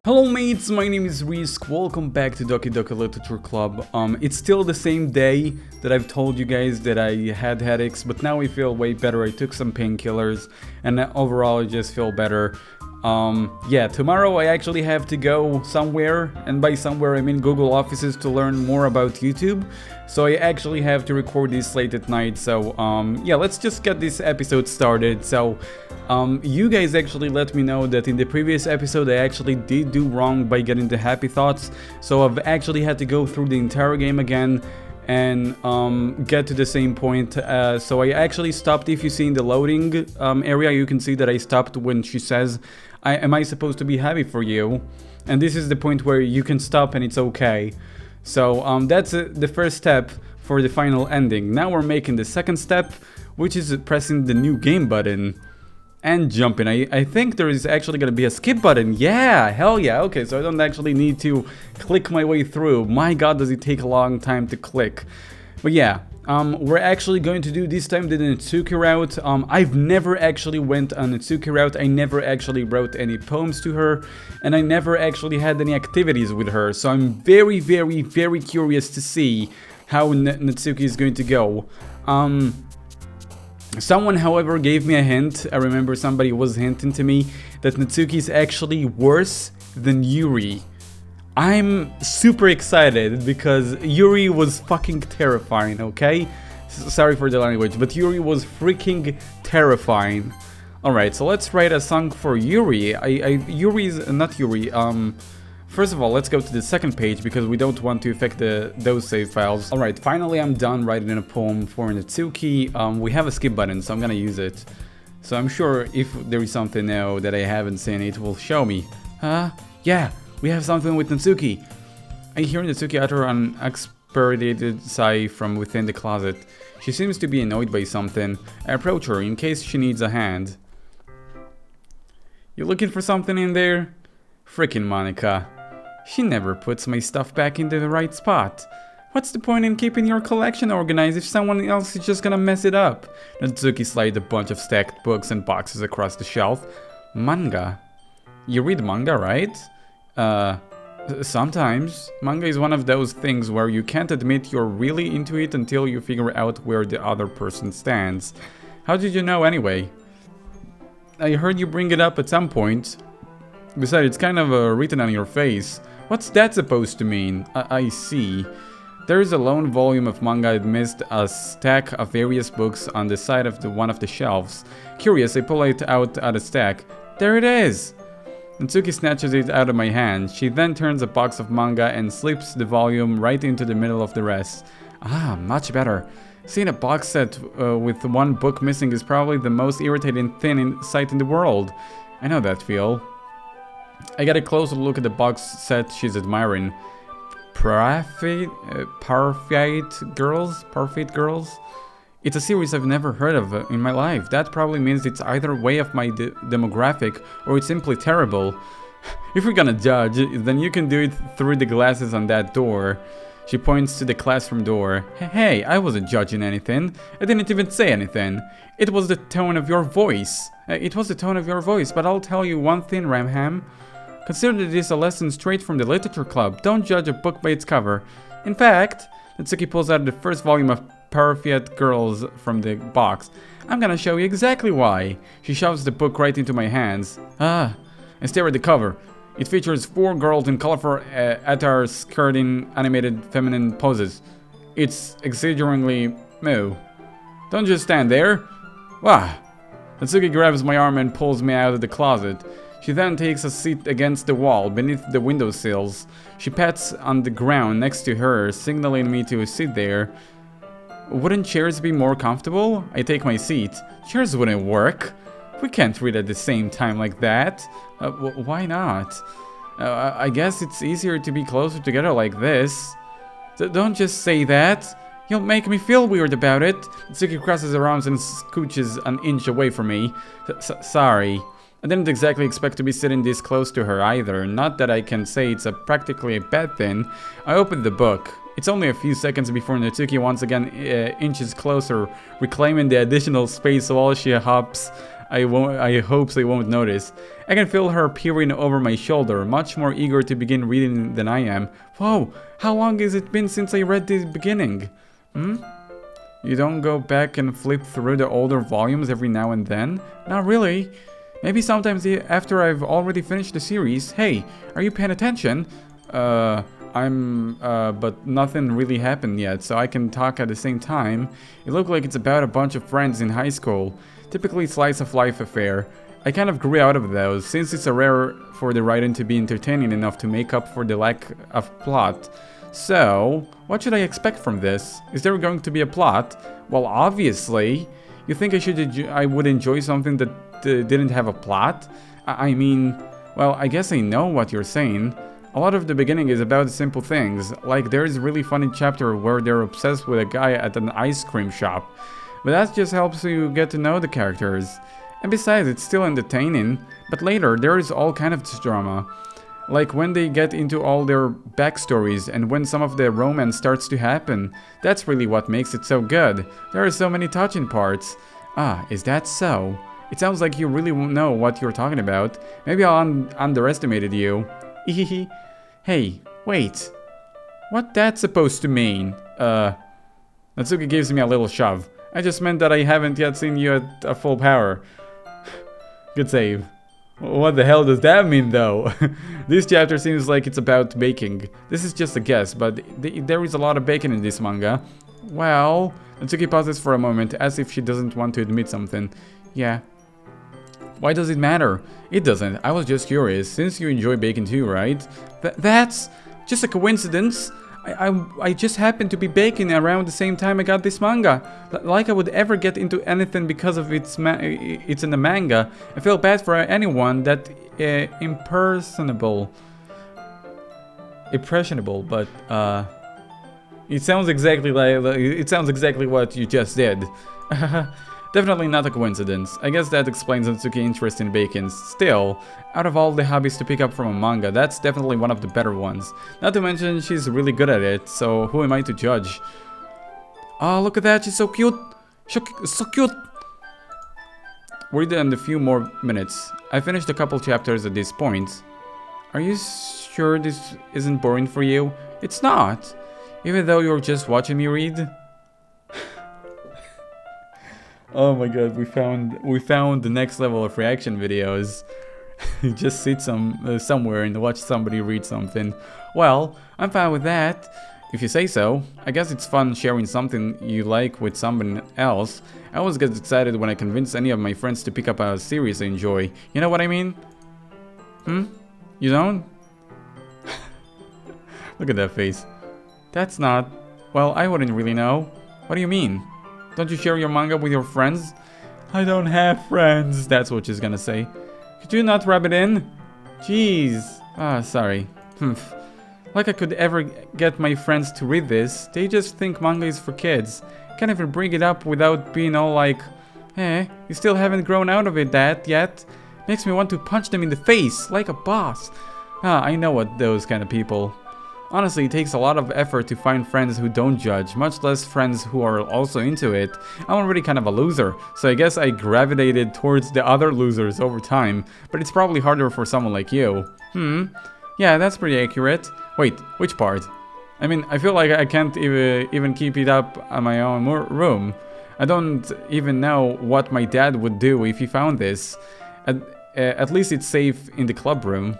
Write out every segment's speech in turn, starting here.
Hello mates, my name is Risk, welcome back to Doki Doki Literature Club. It's still the same day that I've told you guys that I had headaches, but now I feel way better. I took some painkillers and overall I just feel better. Yeah, tomorrow I actually have to go somewhere, and by somewhere I mean Google offices, to learn more about YouTube. So I actually have to record this late at night, so yeah, let's just get this episode started. So you guys actually let me know that in the previous episode I actually did do wrong by getting the happy thoughts, so I've actually had to go through the entire game again and get to the same point. So I actually stopped. If you see in the loading area, you can see that I stopped when she says, am I supposed to be happy for you? And this is the point where you can stop and it's okay. So that's the first step for the final ending. Now we're making the second step, which is pressing the new game button and jumping. I think there is actually gonna be a skip button. Yeah, hell yeah. Okay, so I don't actually need to click my way through. My god, does it take a long time to click. But yeah, we're actually going to do this time the Natsuki route. I've never actually went on Natsuki route. I never actually wrote any poems to her, and I never actually had any activities with her. So I'm very curious to see how Natsuki is going to go. Someone, however, gave me a hint. I remember somebody was hinting to me that Natsuki is actually worse than Yuri. I'm super excited because Yuri was fucking terrifying, okay? Sorry for the language, but Yuri was freaking terrifying. Alright, so let's write a song for Yuri. First of all, let's go to the second page because we don't want to affect those save files. Alright, finally I'm done writing a poem for Natsuki. We have a skip button, so I'm gonna use it. So I'm sure if there is something now that I haven't seen, it will show me. Yeah, we have something with Natsuki. I hear Natsuki utter an exasperated sigh from within the closet. She seems to be annoyed by something. I approach her in case she needs a hand. You looking for something in there? Frickin' Monica. She never puts my stuff back into the right spot. What's the point in keeping your collection organized if someone else is just gonna mess it up? Natsuki slid a bunch of stacked books and boxes across the shelf. Manga. You read manga, right? Sometimes. Manga is one of those things where you can't admit you're really into it until you figure out where the other person stands. How did you know anyway? I heard you bring it up at some point. Besides, it's kind of written on your face. What's that supposed to mean? I see. There is a lone volume of manga amidst a stack of various books on the side of one of the shelves. Curious, I pull it out of the stack. There it is! Natsuki snatches it out of my hand. She then turns a box of manga and slips the volume right into the middle of the rest. Ah, much better. Seeing a box set with one book missing is probably the most irritating sight in the world. I know that feel. I get a closer look at the box set she's admiring. Parfait Girls? It's a series I've never heard of in my life. That probably means it's either way of my demographic or it's simply terrible. If you're gonna judge, then you can do it through the glasses on that door. She points to the classroom door. Hey, I wasn't judging anything. I didn't even say anything. It was the tone of your voice. But I'll tell you one thing, Ramham. Consider this a lesson straight from the literature club. Don't judge a book by its cover. In fact, Natsuki pulls out the first volume of Parfait Girls from the box. I'm gonna show you exactly why. She shoves the book right into my hands. I stare at the cover. It features 4 girls in colorful attire skirting animated feminine poses. It's exaggeringly moo. Don't just stand there. Wah! Natsuki grabs my arm and pulls me out of the closet. She then takes a seat against the wall beneath the windowsills. She pats on the ground next to her, signaling me to sit there. Wouldn't chairs be more comfortable? I take my seat. Chairs wouldn't work. We can't read at the same time like that. Why not? I guess it's easier to be closer together like this. Don't just say that. You'll make me feel weird about it. Natsuki crosses her arms and scooches an inch away from me. Sorry. I didn't exactly expect to be sitting this close to her either. Not that I can say it's practically a bad thing. I opened the book. It's only a few seconds before Natsuki once again inches closer, reclaiming the additional space while she hops I hope they won't notice. I can feel her peering over my shoulder, much more eager to begin reading than I am. Whoa, how long has it been since I read the beginning? You don't go back and flip through the older volumes every now and then? Not really. Maybe sometimes after I've already finished the series. Hey, are you paying attention? But nothing really happened yet, so I can talk at the same time. It looked like it's about a bunch of friends in high school. Typically slice of life affair. I kind of grew out of those, since it's rare for the writing to be entertaining enough to make up for the lack of plot. So, what should I expect from this? Is there going to be a plot? Well, obviously. You think I would enjoy something that didn't have a plot? I mean, well, I guess I know what you're saying. A lot of the beginning is about simple things, like there is a really funny chapter where they're obsessed with a guy at an ice cream shop. But that just helps you get to know the characters. And besides, it's still entertaining, but later there is all kind of drama. Like when they get into all their backstories and when some of the romance starts to happen. That's really what makes it so good. There are so many touching parts. Ah, is that so? It sounds like you really won't know what you're talking about. Maybe I underestimated you. Hey, wait. What that's supposed to mean? Natsuki gives me a little shove. I just meant that I haven't yet seen you at a full power. Good save. What the hell does that mean though? This chapter seems like it's about baking. This is just a guess, but there is a lot of baking in this manga. Well, Natsuki pauses for a moment as if she doesn't want to admit something. Yeah. Why does it matter? It doesn't. I was just curious, since you enjoy baking too, right? That's just a coincidence. I just happened to be baking around the same time I got this manga. Like I would ever get into anything because of it's in the manga. I feel bad for anyone that impressionable, but it sounds exactly what you just did. Definitely not a coincidence. I guess that explains Natsuki's interest in baking. Still, out of all the hobbies to pick up from a manga, that's definitely one of the better ones. Not to mention, she's really good at it, so who am I to judge? Oh, look at that, she's so cute! So cute! We're in a few more minutes. I finished a couple chapters at this point. Are you sure this isn't boring for you? It's not! Even though you're just watching me read? Oh my god, we found the next level of reaction videos. You just sit somewhere and watch somebody read something. Well, I'm fine with that. If you say so. I guess it's fun sharing something you like with someone else. I always get excited when I convince any of my friends to pick up a series I enjoy. You know what I mean? You don't? Look at that face. That's not... Well, I wouldn't really know. What do you mean? Don't you share your manga with your friends? I don't have friends, that's what she's gonna say. Could you not rub it in? Jeez. Ah, sorry. Like I could ever get my friends to read this. They just think manga is for kids. Can't even bring it up without being all like, you still haven't grown out of it yet. Makes me want to punch them in the face, like a boss. Ah, I know what those kind of people. Honestly, it takes a lot of effort to find friends who don't judge, much less friends who are also into it. I'm already kind of a loser, so I guess I gravitated towards the other losers over time, but it's probably harder for someone like you. Yeah, that's pretty accurate. Wait, which part? I mean, I feel like I can't even keep it up on my own room. I don't even know what my dad would do if he found this. At least it's safe in the club room.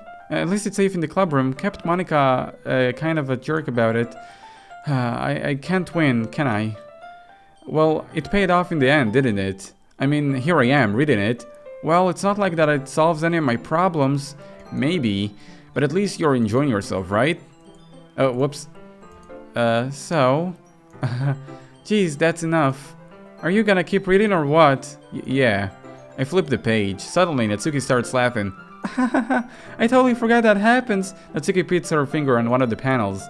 Kept Monica kind of a jerk about it. I can't win, can I? Well, it paid off in the end, didn't it? I mean, here I am, reading it. Well, it's not like that it solves any of my problems. Maybe. But at least you're enjoying yourself, right? Oh, whoops. So... Geez, that's enough. Are you gonna keep reading or what? Yeah. I flipped the page. Suddenly, Natsuki starts laughing. I totally forgot that happens. Natsuki puts her finger on one of the panels.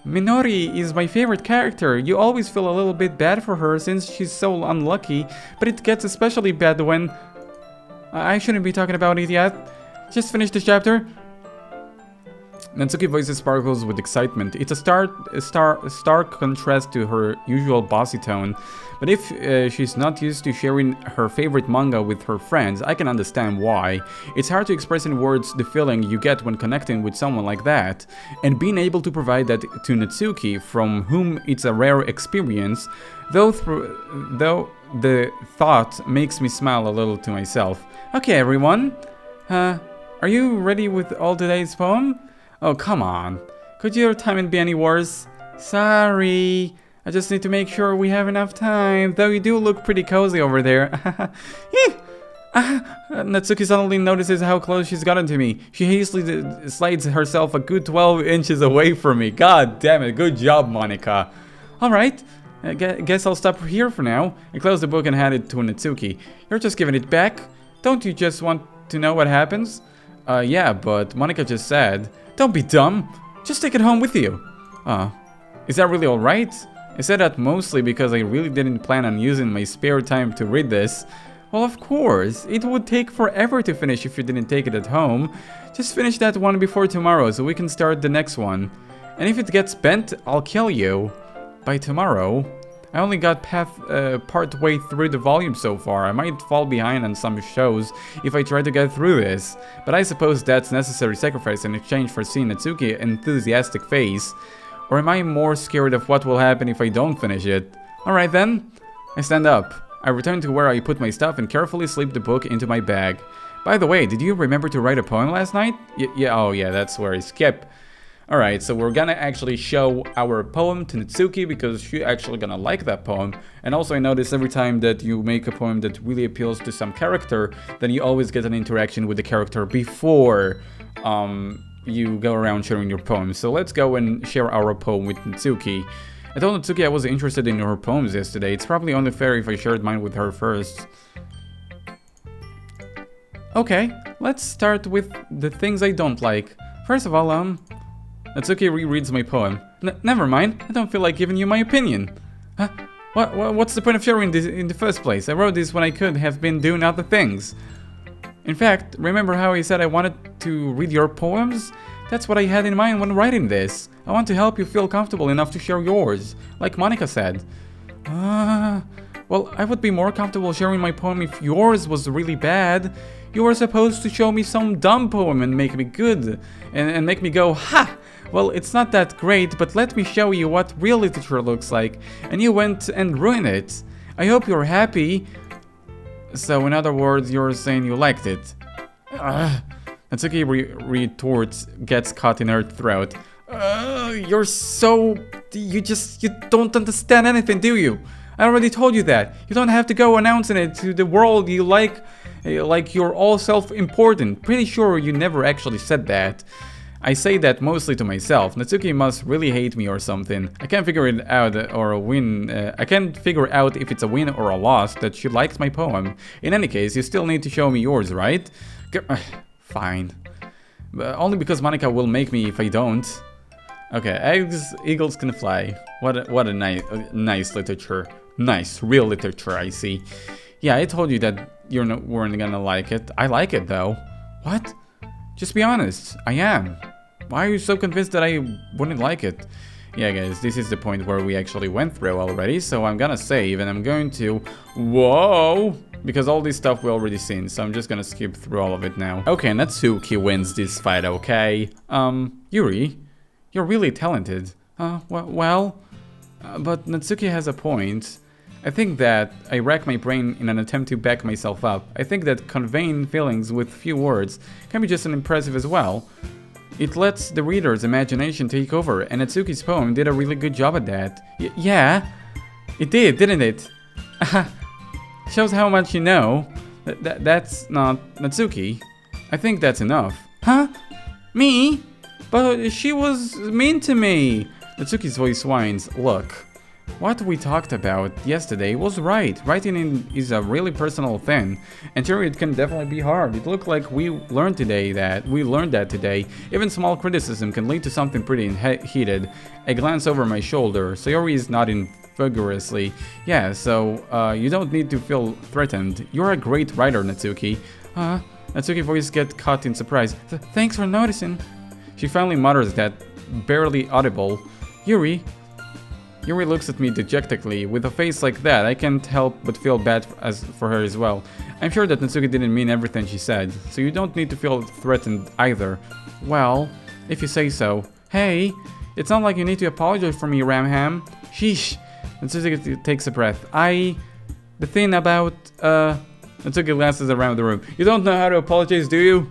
Minori is my favorite character. You always feel a little bit bad for her since she's so unlucky, but it gets especially bad when... I shouldn't be talking about it yet. Just finish this chapter. Natsuki voice sparkles with excitement. It's a stark contrast to her usual bossy tone. But if she's not used to sharing her favorite manga with her friends, I can understand why. It's hard to express in words the feeling you get when connecting with someone like that. And being able to provide that to Natsuki, from whom it's a rare experience, though the thought makes me smile a little to myself. Okay, everyone. Are you ready with all today's poem? Oh, come on. Could your timing be any worse? Sorry. I just need to make sure we have enough time, though you do look pretty cozy over there. Natsuki suddenly notices how close she's gotten to me. She hastily slides herself a good 12 inches away from me. God damn it, good job, Monika. Alright, guess I'll stop here for now. I closed the book and handed it to Natsuki. You're just giving it back? Don't you just want to know what happens? Yeah, but Monika just said. Don't be dumb. Just take it home with you. Is that really alright? I said that mostly because I really didn't plan on using my spare time to read this. Well, of course, it would take forever to finish if you didn't take it at home. Just finish that one before tomorrow so we can start the next one. And if it gets bent, I'll kill you. By tomorrow? I only got part way through the volume so far. I might fall behind on some shows if I try to get through this. But I suppose that's necessary sacrifice in exchange for seeing Natsuki's enthusiastic face. Or am I more scared of what will happen if I don't finish it? Alright then. I stand up. I return to where I put my stuff and carefully slip the book into my bag. By the way, did you remember to write a poem last night? Oh yeah, that's where I skip. Alright, so we're gonna actually show our poem to Natsuki because she's actually gonna like that poem. And also I notice every time that you make a poem that really appeals to some character, then you always get an interaction with the character before you go around sharing your poems. So let's go and share our poem with Natsuki. I told Natsuki I was interested in her poems yesterday. It's probably only fair if I shared mine with her first. Okay, let's start with the things I don't like. First of all, Natsuki rereads my poem. Never mind, I don't feel like giving you my opinion. Huh? What's the point of sharing this in the first place? I wrote this when I could have been doing other things. In fact, remember how I said I wanted to read your poems? That's what I had in mind when writing this. I want to help you feel comfortable enough to share yours, like Monika said. Well, I would be more comfortable sharing my poem if yours was really bad. You were supposed to show me some dumb poem and make me good, and make me go, ha! Well, it's not that great, but let me show you what real literature looks like. And you went and ruined it. I hope you're happy. So, in other words, you're saying you liked it. Natsuki retorts, gets caught in her throat. You don't understand anything, do you? I already told you that. You don't have to go announcing it to the world you like you're all self-important. Pretty sure you never actually said that. I say that mostly to myself. Natsuki must really hate me or something. I can't figure it out I can't figure out if it's a win or a loss that she likes my poem. In any case, you still need to show me yours, right? Fine. But only because Monika will make me if I don't. Okay, eggs, eagles can fly. What a nice literature. Nice, real literature, I see. Yeah, I told you that you weren't gonna like it. I like it though. What? Just be honest. I am. Why are you so convinced that I wouldn't like it? Yeah, guys, this is the point where we actually went through already, so I'm gonna save and I'm going to... Whoa! Because all this stuff we already seen, so I'm just gonna skip through all of it now. Okay, Natsuki wins this fight, okay? Yuri, you're really talented. Well... but Natsuki has a point. I think that I rack my brain in an attempt to back myself up. I think that conveying feelings with few words can be just as impressive as well. It lets the reader's imagination take over, and Natsuki's poem did a really good job at that. Yeah, it did, didn't it? Shows how much you know. That's not Natsuki. I think that's enough. Huh? Me? But she was mean to me. Natsuki's voice whines. Look. What we talked about yesterday was right. Writing is a really personal thing, and sure, it can definitely be hard. It looked like we learned that today. Even small criticism can lead to something pretty heated. I glance over my shoulder. Sayori is nodding vigorously. Yeah, so you don't need to feel threatened. You're a great writer, Natsuki. Natsuki's voice gets caught in surprise. Thanks for noticing. She finally mutters that, barely audible, Yuri. Yuri looks at me dejectedly. With a face like that, I can't help but feel bad for her as well. I'm sure that Natsuki didn't mean everything she said, so you don't need to feel threatened either. Well, if you say so. Hey, it's not like you need to apologize for me, Ramham. Sheesh. Natsuki takes a breath. The thing about, Natsuki glances around the room. You don't know how to apologize, do you?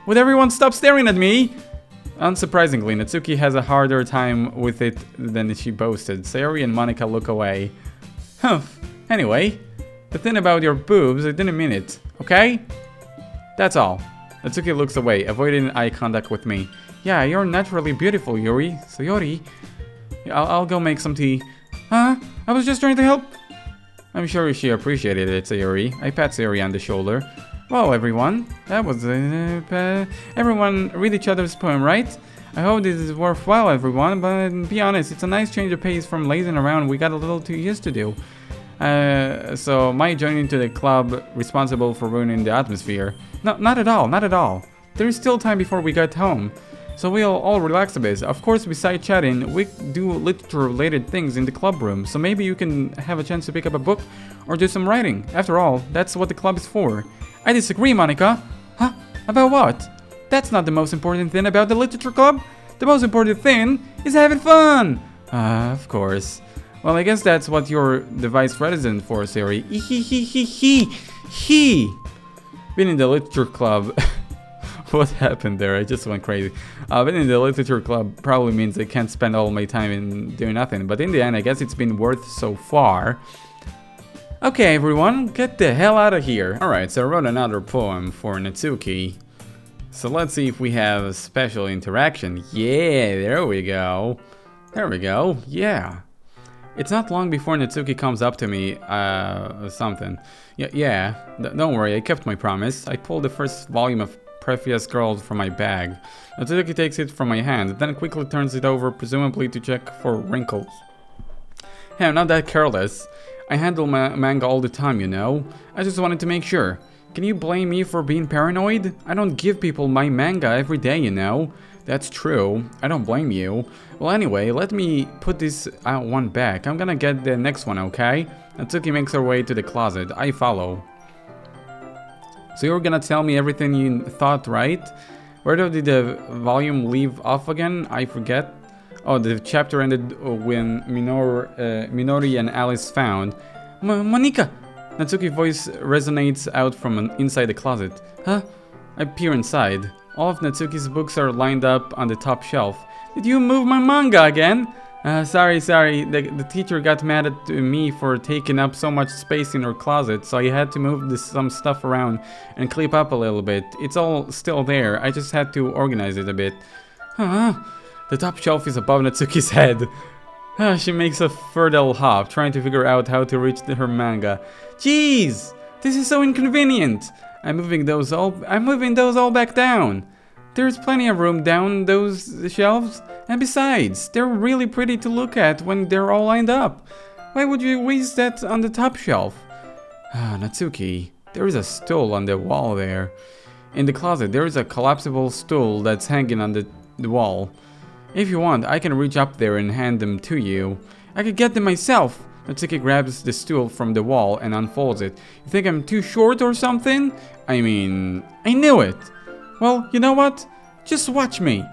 Would everyone stop staring at me? Unsurprisingly, Natsuki has a harder time with it than she boasted. Sayori and Monika look away. Humph. Anyway, the thing about your boobs, I didn't mean it, okay? That's all. Natsuki looks away, avoiding eye contact with me. Yeah, you're naturally beautiful, Yuri. Sayori. I'll go make some tea. Huh? I was just trying to help. I'm sure she appreciated it, Sayori. I pat Sayori on the shoulder. Well, everyone, that was everyone read each other's poem, right? I hope this is worthwhile, everyone, but be honest, it's a nice change of pace from lazing around we got a little too used to do. So my joining to the club responsible for ruining the atmosphere? No, not at all. There is still time before we get home, so we'll all relax a bit. Of course, besides chatting, we do literature-related things in the club room, so maybe you can have a chance to pick up a book or do some writing. After all, that's what the club is for. I disagree, Monika. Huh? About what? That's not the most important thing about the literature club. The most important thing is having fun. Of course. Well, I guess that's what you're the vice president for, Sayori. Being in the literature club. What happened there? I just went crazy. Being in the literature club probably means I can't spend all my time in doing nothing. But in the end, I guess it's been worth so far. Okay, everyone, get the hell out of here. Alright, so I wrote another poem for Natsuki. So let's see if we have a special interaction. Yeah, there we go. Yeah. It's not long before Natsuki comes up to me, something. Yeah, don't worry, I kept my promise. I pulled the first volume of Previous Girls from my bag. Natsuki takes it from my hand, then quickly turns it over, presumably to check for wrinkles. Hey, I'm not that careless. I handle manga all the time, you know. I just wanted to make sure. Can you blame me for being paranoid? I don't give people my manga every day, you know. That's true. I don't blame you. Well, anyway, let me put this one back. I'm gonna get the next one, okay? Natsuki makes her way to the closet. I follow. So you're gonna tell me everything you thought, right? Where did the volume leave off again? I forget. Oh, the chapter ended when Minori and Alice found... Monika! Natsuki's voice resonates out from inside the closet. Huh? I peer inside. All of Natsuki's books are lined up on the top shelf. Did you move my manga again? Sorry. The teacher got mad at me for taking up so much space in her closet, so I had to move some stuff around and clip up a little bit. It's all still there. I just had to organize it a bit. Huh? The top shelf is above Natsuki's head. She makes a fertile hop, trying to figure out how to reach her manga. Jeez! This is so inconvenient! I'm moving those all back down. There's plenty of room down those shelves, and besides, they're really pretty to look at when they're all lined up. Why would you waste that on the top shelf? Natsuki, there is a stool on the wall there. In the closet, there is a collapsible stool that's hanging on the wall. If you want, I can reach up there and hand them to you. I could get them myself. Natsuki grabs the stool from the wall and unfolds it. You think I'm too short or something? I mean, I knew it. Well, you know what? Just watch me.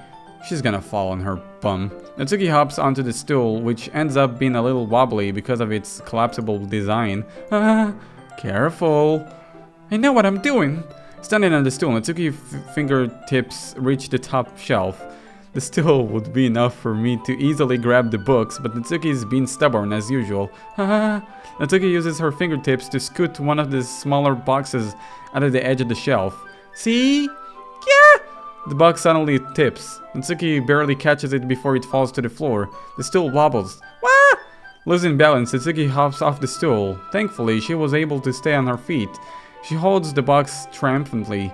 She's gonna fall on her bum. Natsuki hops onto the stool, which ends up being a little wobbly because of its collapsible design. Careful. I know what I'm doing. Standing on the stool, Natsuki's fingertips reach the top shelf. The stool would be enough for me to easily grab the books, but Natsuki is being stubborn as usual. Natsuki uses her fingertips to scoot one of the smaller boxes out of the edge of the shelf. See? Yeah! The box suddenly tips. Natsuki barely catches it before it falls to the floor. The stool wobbles. Wah! Losing balance, Natsuki hops off the stool. Thankfully, she was able to stay on her feet. She holds the box triumphantly.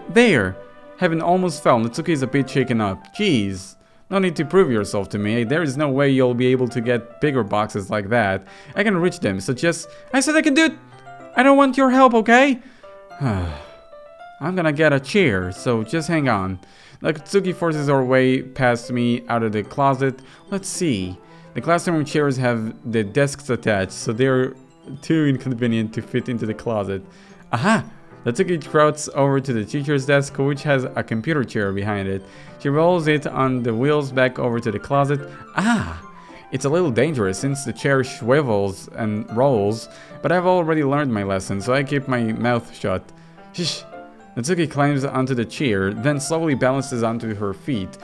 There! Heaven almost fell. Natsuki is a bit shaken up. Jeez. No need to prove yourself to me. There is no way you'll be able to get bigger boxes like that. I can reach them, so just... I said I can do it! I don't want your help, okay? I'm gonna get a chair, so just hang on. Natsuki forces her way past me out of the closet. Let's see. The classroom chairs have the desks attached, so they're too inconvenient to fit into the closet. Aha! Natsuki trots over to the teacher's desk, which has a computer chair behind it. She rolls it on the wheels back over to the closet. Ah! It's a little dangerous since the chair swivels and rolls, but I've already learned my lesson, so I keep my mouth shut. Shh! Natsuki climbs onto the chair, then slowly balances onto her feet.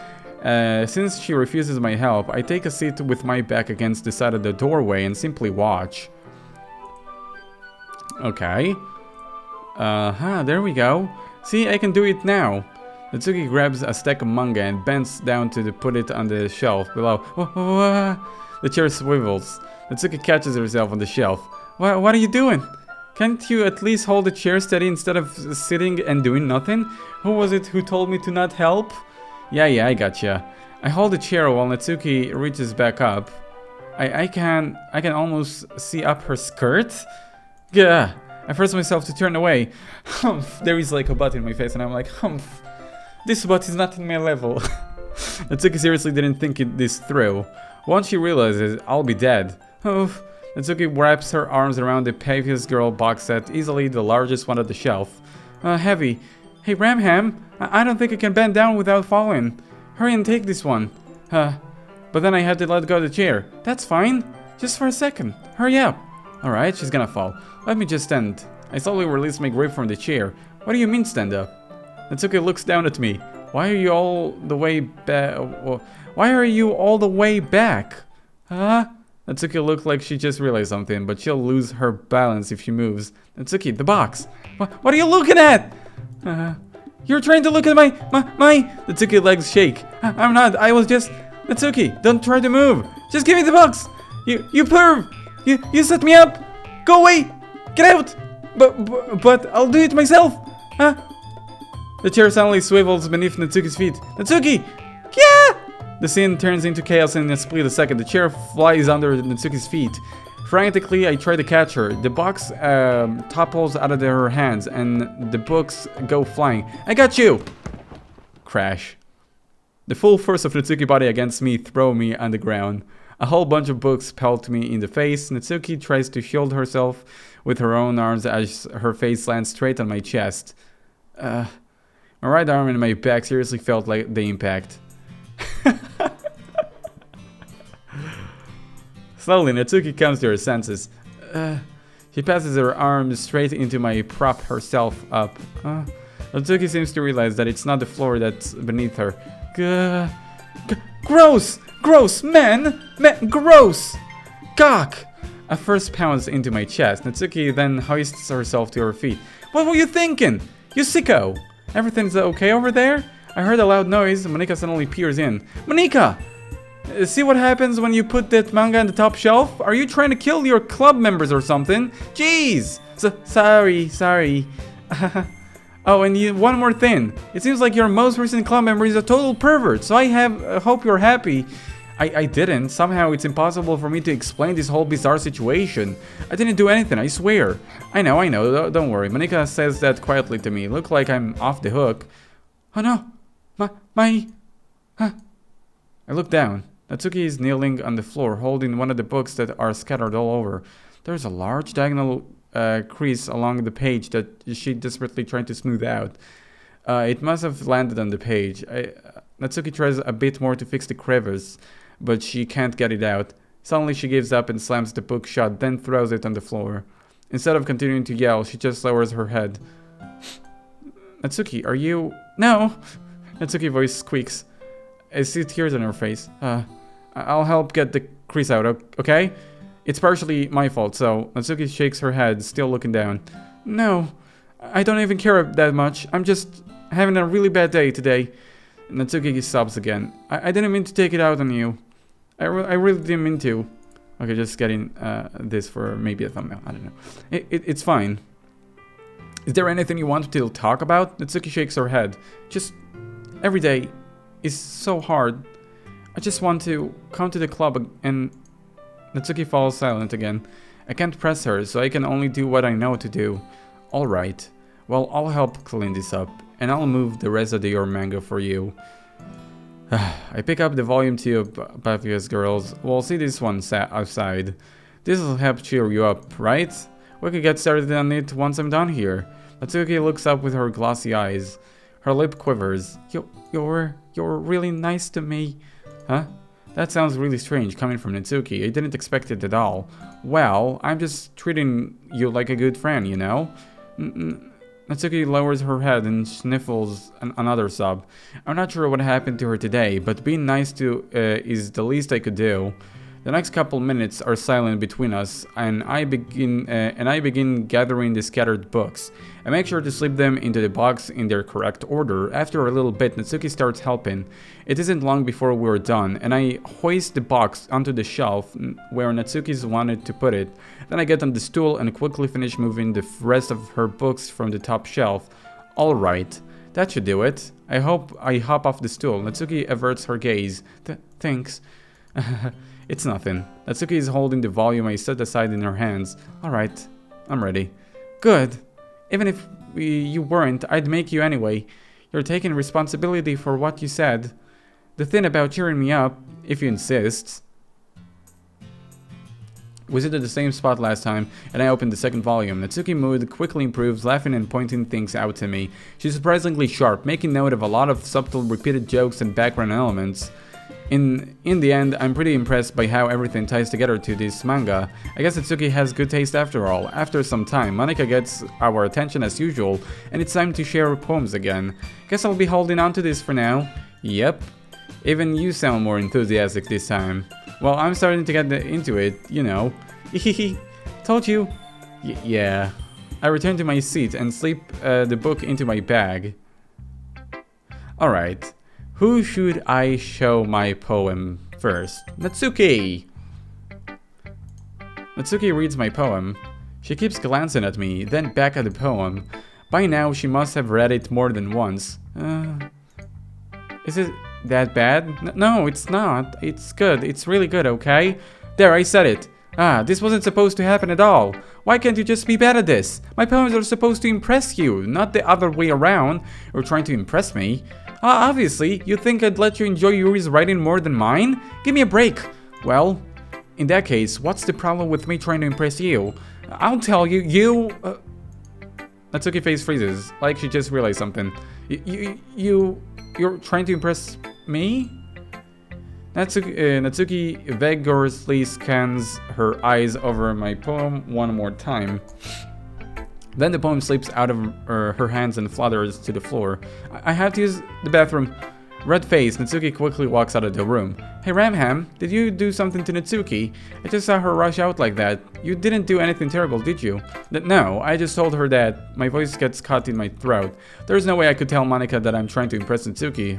Since she refuses my help, I take a seat with my back against the side of the doorway and simply watch. Okay. There we go. See, I can do it now. Natsuki grabs a stack of manga and bends down to put it on the shelf below. The chair swivels. Natsuki catches herself on the shelf. What are you doing? Can't you at least hold the chair steady instead of sitting and doing nothing? Who was it who told me to not help? Yeah, I gotcha. I hold the chair while Natsuki reaches back up. I can almost see up her skirt. Gah! I force myself to turn away. Humph! There is like a butt in my face and I'm like, humph! This butt is not in my level. Natsuki seriously didn't think this through. Once she realizes I'll be dead. Oof. Natsuki wraps her arms around the Pavious Girl box set, easily the largest one on the shelf. Heavy. Hey Ramham, I don't think I can bend down without falling. Hurry and take this one. But then I had to let go of the chair. That's fine. Just for a second. Hurry up. Alright, she's gonna fall. Let me just stand. I slowly release my grip from the chair. What do you mean stand up? Natsuki looks down at me. Why are you all the way back? Why are you all the way back? Natsuki looked like she just realized something, but she'll lose her balance if she moves. Natsuki, the box. What are you looking at? You're trying to look at my... Natsuki legs shake. I'm not. I was just... Natsuki, don't try to move. Just give me the box. You perv. You set me up. Go away. Get out. But I'll do it myself. The chair suddenly swivels beneath Natsuki's feet. Natsuki! Yeah! The scene turns into chaos in a split a second. The chair flies under Natsuki's feet. Frantically, I try to catch her. The box topples out of her hands and the books go flying. I got you! Crash. The full force of Natsuki's body against me throw me on the ground. A whole bunch of books pelt me in the face. Natsuki tries to shield herself with her own arms as her face lands straight on my chest. My right arm and my back seriously felt like the impact. Slowly, Natsuki comes to her senses. She passes her arm straight into my prop herself up. Natsuki seems to realize that it's not the floor that's beneath her. Gross! Gross, man! Gross! Cock! A first pounds into my chest. Natsuki then hoists herself to her feet. What were you thinking? You sicko! Everything's okay over there? I heard a loud noise. Monika suddenly peers in. Monika! See what happens when you put that manga on the top shelf? Are you trying to kill your club members or something? Jeez! Sorry. Oh, and one more thing. It seems like your most recent club member is a total pervert, so I hope you're happy. I didn't. Somehow it's impossible for me to explain this whole bizarre situation. I didn't do anything, I swear. I know. Don't worry. Monika says that quietly to me. Look like I'm off the hook. Oh no. I look down. Natsuki is kneeling on the floor, holding one of the books that are scattered all over. There's a large diagonal crease along the page that she desperately trying to smooth out. It must have landed on the page. Natsuki tries a bit more to fix the crevice, but she can't get it out. Suddenly she gives up and slams the book shut, then throws it on the floor. Instead of continuing to yell, she just lowers her head. Natsuki, are you... No! Natsuki's voice squeaks. I see tears on her face. I'll help get the crease out, okay? It's partially my fault, so... Natsuki shakes her head, still looking down. No, I don't even care that much. I'm just having a really bad day today. Natsuki sobs again. I didn't mean to take it out on you. I really didn't mean to. Okay, just getting this for maybe a thumbnail. I don't know. It's fine. Is there anything you want to talk about? Natsuki shakes her head. Just every day is so hard. I just want to come to the club and... Natsuki falls silent again. I can't press her, so I can only do what I know to do. Alright. Well, I'll help clean this up, and I'll move the rest of your manga for you. I pick up the volume 2 of Paphia's Girls. We'll see this one outside. This will help cheer you up, right? We could get started on it once I'm done here. Natsuki looks up with her glossy eyes. Her lip quivers. You're really nice to me. Huh? That sounds really strange coming from Natsuki. I didn't expect it at all. Well, I'm just treating you like a good friend, you know? Natsuki lowers her head and sniffles another sob. I'm not sure what happened to her today, but being nice to is the least I could do. The next couple minutes are silent between us, and I begin gathering the scattered books. I make sure to slip them into the box in their correct order. After a little bit, Natsuki starts helping. It isn't long before we're done, and I hoist the box onto the shelf where Natsuki's wanted to put it. Then I get on the stool and quickly finish moving the rest of her books from the top shelf. Alright, that should do it. I hope I hop off the stool. Natsuki averts her gaze. Thanks. It's nothing. Natsuki is holding the volume I set aside in her hands. Alright, I'm ready. Good. Even if you weren't, I'd make you anyway. You're taking responsibility for what you said. The thing about cheering me up, if you insist. We sit at the same spot last time, and I opened the second volume. Natsuki's mood quickly improves, laughing and pointing things out to me. She's surprisingly sharp, making note of a lot of subtle repeated jokes and background elements. In the end, I'm pretty impressed by how everything ties together to this manga. I guess Natsuki has good taste after all. After some time, Monika gets our attention as usual, and it's time to share poems again. Guess I'll be holding on to this for now. Yep. Even you sound more enthusiastic this time. Well, I'm starting to get into it, you know. Hehehe. Told you. Yeah. I return to my seat and slip the book into my bag. Alright. Who should I show my poem first? Natsuki! Natsuki reads my poem. She keeps glancing at me, then back at the poem. By now, she must have read it more than once. Is it that bad? No, it's not. It's good. It's really good, okay? There, I said it. This wasn't supposed to happen at all. Why can't you just be bad at this? My poems are supposed to impress you, not the other way around. You're trying to impress me. Obviously, you think I'd let you enjoy Yuri's writing more than mine? Give me a break. Well, in that case, what's the problem with me trying to impress you? I'll tell you, Natsuki face freezes, like she just realized something. You're trying to impress me? Natsuki vigorously scans her eyes over my poem one more time. Then the poem slips out of her hands and flutters to the floor. I have to use the bathroom. Red face, Natsuki quickly walks out of the room. Hey Ramham, did you do something to Natsuki? I just saw her rush out like that. You didn't do anything terrible, did you? No, I just told her that. My voice gets caught in my throat. There's no way I could tell Monika that I'm trying to impress Natsuki.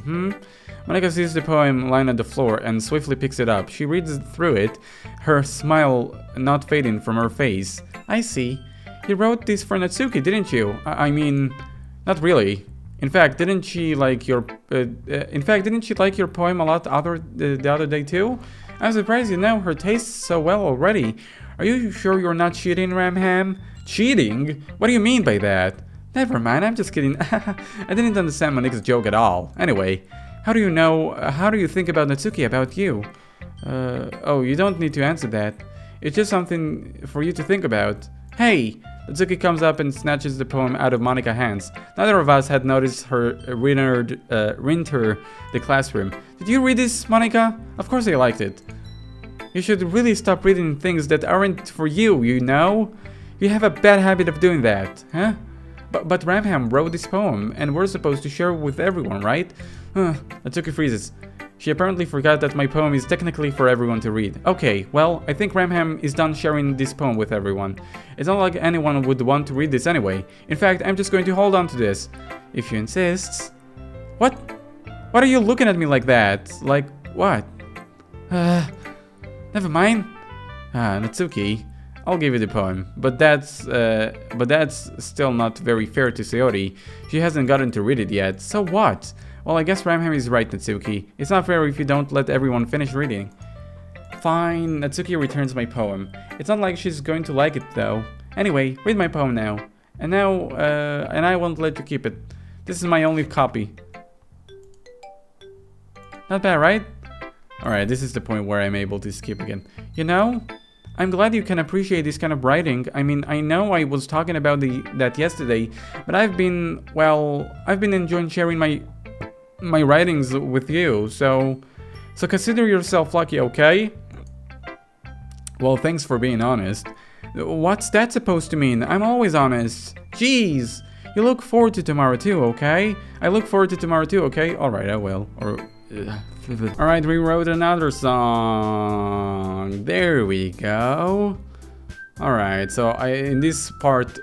Monika sees the poem lying on the floor and swiftly picks it up. She reads through it, her smile not fading from her face. I see. You wrote this for Natsuki, didn't you? I mean, not really. In fact, didn't she like your poem a lot the other day too? I'm surprised you know her taste so well already. Are you sure you're not cheating, Ramham? Cheating? What do you mean by that? Never mind, I'm just kidding. I didn't understand Monika's joke at all. Anyway, how do you think about Natsuki, about you? Oh, you don't need to answer that. It's just something for you to think about. Hey! Natsuki comes up and snatches the poem out of Monika's hands. Neither of us had noticed her re-entered the classroom. Did you read this, Monika? Of course I liked it. You should really stop reading things that aren't for you, you know? You have a bad habit of doing that, huh? But Ramham wrote this poem, and we're supposed to share it with everyone, right? Natsuki freezes. She apparently forgot that my poem is technically for everyone to read. Okay, well, I think Ramham is done sharing this poem with everyone. It's not like anyone would want to read this anyway. In fact, I'm just going to hold on to this. If you insist. What? What are you looking at me like that? Like, what? Never mind. Natsuki, I'll give you the poem. But that's still not very fair to Sayori. She hasn't gotten to read it yet. So what? Well, I guess Ramham is right, Natsuki. It's not fair if you don't let everyone finish reading. Fine, Natsuki returns my poem. It's not like she's going to like it, though. Anyway, read my poem now. And now, and I won't let you keep it. This is my only copy. Not bad, right? Alright, this is the point where I'm able to skip again. You know, I'm glad you can appreciate this kind of writing. I mean, I know I was talking about that yesterday, but I've been enjoying sharing my writings with you, so consider yourself lucky, okay? Well, thanks for being honest. What's that supposed to mean? I'm always honest. Jeez, you look forward to tomorrow too, okay? I look forward to tomorrow too, okay? Alright, I will. Alright, we wrote another song. There we go. Alright, so in this part,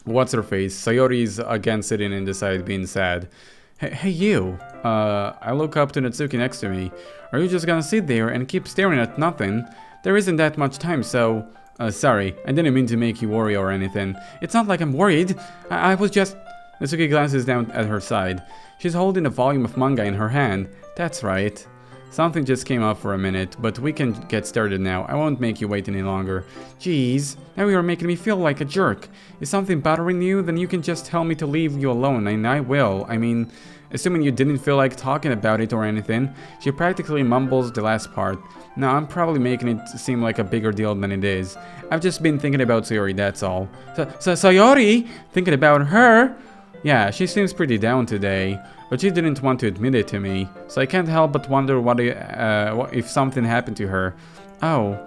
what's her face? Sayori's again sitting in the side being sad. Hey you, I look up to Natsuki next to me. Are you just gonna sit there and keep staring at nothing? There isn't that much time, so... sorry, I didn't mean to make you worry or anything. It's not like I'm worried. I was just... Natsuki glances down at her side. She's holding a volume of manga in her hand. That's right. Something just came up for a minute, but we can get started now. I won't make you wait any longer. Jeez, now you're making me feel like a jerk. Is something bothering you? Then you can just tell me to leave you alone, and I will. I mean, assuming you didn't feel like talking about it or anything. She practically mumbles the last part. No, I'm probably making it seem like a bigger deal than it is. I've just been thinking about Sayori, that's all. Sayori? Thinking about her? Yeah, she seems pretty down today, but she didn't want to admit it to me, so I can't help but wonder what if something happened to her. Oh,